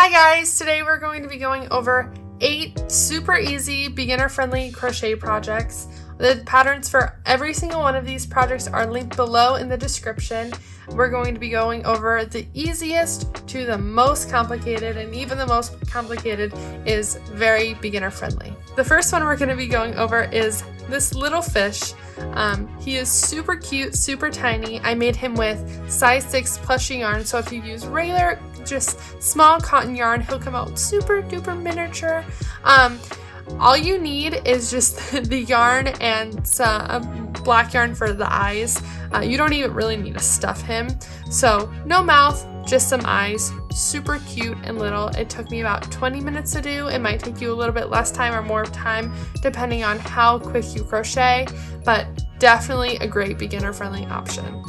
Hi guys, today we're going to be going over 8 super easy beginner-friendly crochet projects. The patterns for every single one of these projects are linked below in the description. We're going to be going over the easiest to the most complicated, and even the most complicated is very beginner-friendly. The first one we're going to be going over is this little fish. He is super cute, super tiny. I made him with size 6 plushie yarn, so if you use regular, just small cotton yarn, he'll come out super duper miniature. All you need is just the yarn and some black yarn for the eyes. You don't even really need to stuff him. So no mouth, just some eyes. Super cute and little. It took me about 20 minutes to do. It might take you a little bit less time or more time depending on how quick you crochet, but definitely a great beginner-friendly option.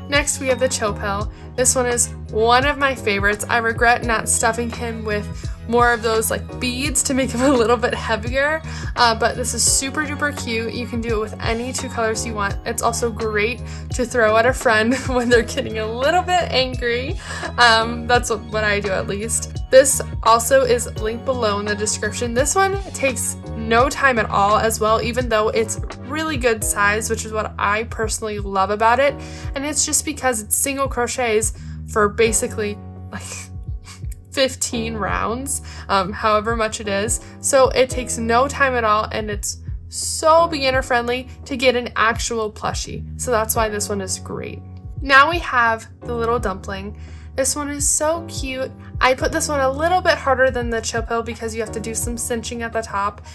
Next, we have the chill pill. This one is one of my favorites. I regret not stuffing him with more of those like beads to make him a little bit heavier, but this is super duper cute. You can do it with any 2 colors you want. It's also great to throw at a friend when they're getting a little bit angry. That's what I do, at least. This also is linked below in the description. This one takes no time at all as well, even though it's really good size, which is what I personally love about it. And it's just because it's single crochets for basically like 15 rounds, however much it is. So it takes no time at all, and it's so beginner friendly to get an actual plushie. So that's why this one is great. Now we have the little dumpling. This one is so cute. I put this one a little bit harder than the chill pill because you have to do some cinching at the top.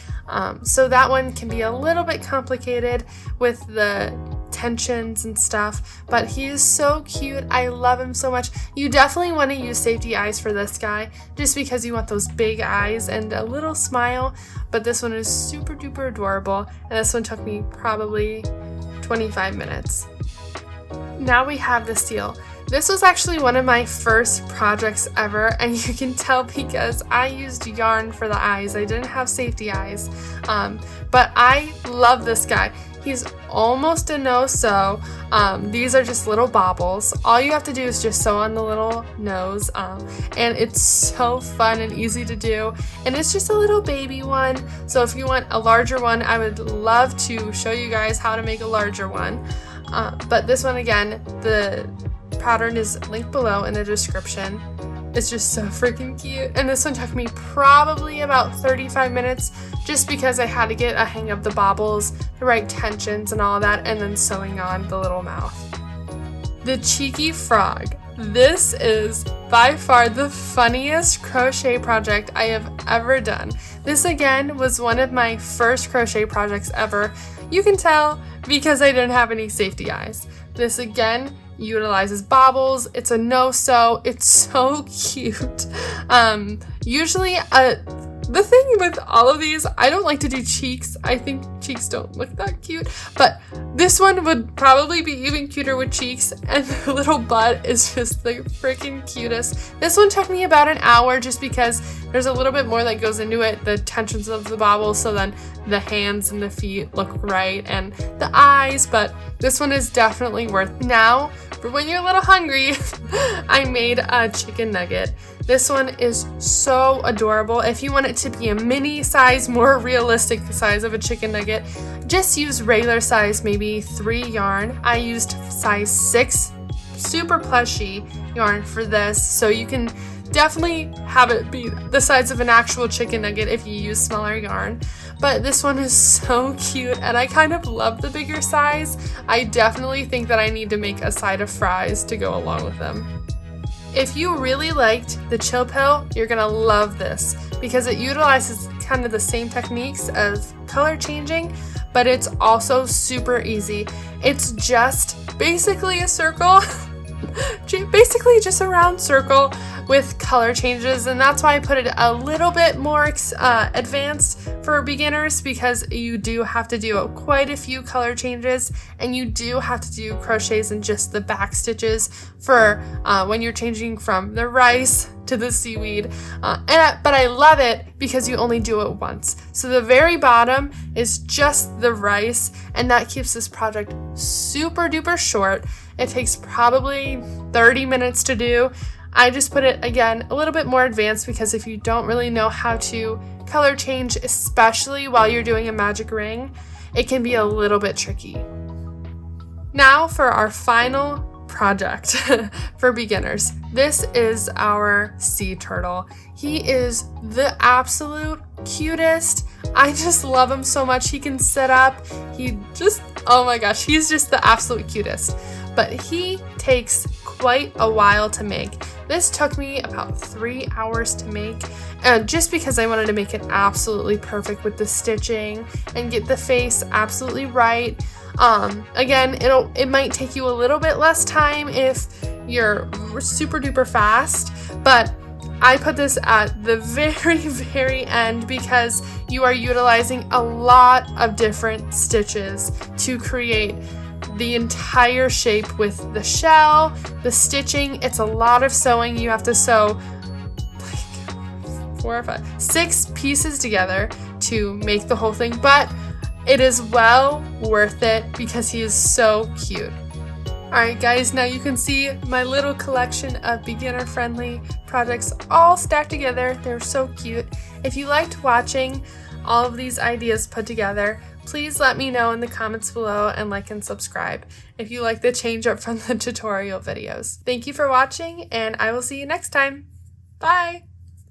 So that one can be a little bit complicated with the tensions and stuff, but he is so cute. I love him so much. You definitely want to use safety eyes for this guy just because you want those big eyes and a little smile, but this one is super duper adorable, and this one took me probably 25 minutes. Now we have the seal. This was actually one of my first projects ever, and you can tell because I used yarn for the eyes. I didn't have safety eyes, but I love this guy. He's almost a no-sew. These are just little baubles. All you have to do is just sew on the little nose, and it's so fun and easy to do. And it's just a little baby one, so if you want a larger one, I would love to show you guys how to make a larger one. But this one, again, the pattern is linked below in the description. It's just so freaking cute, and this one took me probably about 35 minutes just because I had to get a hang of the baubles, the right tensions and all that, and then sewing on the little mouth. The cheeky frog. This is by far the funniest crochet project I have ever done. This again was one of my first crochet projects ever. You can tell because I didn't have any safety eyes. This again utilizes baubles. It's a no-sew. It's so cute. Usually the thing with all of these, I don't like to do cheeks. I think cheeks don't look that cute, but this one would probably be even cuter with cheeks, and the little butt is just the freaking cutest. This one took me about an hour just because there's a little bit more that goes into it, the tensions of the baubles, so then the hands and the feet look right, and the eyes, but this one is definitely worth. Now, for when you're a little hungry, I made a chicken nugget. This one is so adorable. If you want it to be a mini size, more realistic size of a chicken nugget, just use regular size, maybe 3 yarn. I used size 6 super plushy yarn for this, so you can definitely have it be the size of an actual chicken nugget if you use smaller yarn. But this one is so cute, and I kind of love the bigger size. I definitely think that I need to make a side of fries to go along with them. If you really liked the chill pill, you're gonna love this because it utilizes kind of the same techniques as color changing, but it's also super easy. It's just basically a circle, basically just a round circle with color changes, and that's why I put it a little bit more advanced for beginners, because you do have to do quite a few color changes, and you do have to do crochets in just the back stitches for when you're changing from the rice to the seaweed, but I love it because you only do it once. So the very bottom is just the rice, and that keeps this project super duper short. It takes probably 30 minutes to do. I just put it, again, a little bit more advanced because if you don't really know how to color change, especially while you're doing a magic ring, it can be a little bit tricky. Now for our final project for beginners. This is our sea turtle. He is the absolute cutest. I just love him so much. He can sit up. Oh my gosh, he's just the absolute cutest. But he takes quite a while to make. This took me about 3 hours to make, just because I wanted to make it absolutely perfect with the stitching and get the face absolutely right. Again, it might take you a little bit less time if you're super duper fast, but I put this at the very, very end because you are utilizing a lot of different stitches to create the entire shape with the shell, the stitching. It's a lot of sewing. You have to sew like 4 or 5, 6 pieces together to make the whole thing, but it is well worth it because he is so cute. Alright guys, now you can see my little collection of beginner-friendly projects all stacked together. They're so cute. If you liked watching all of these ideas put together, please let me know in the comments below and like and subscribe if you like the change up from the tutorial videos. Thank you for watching, and I will see you next time. Bye!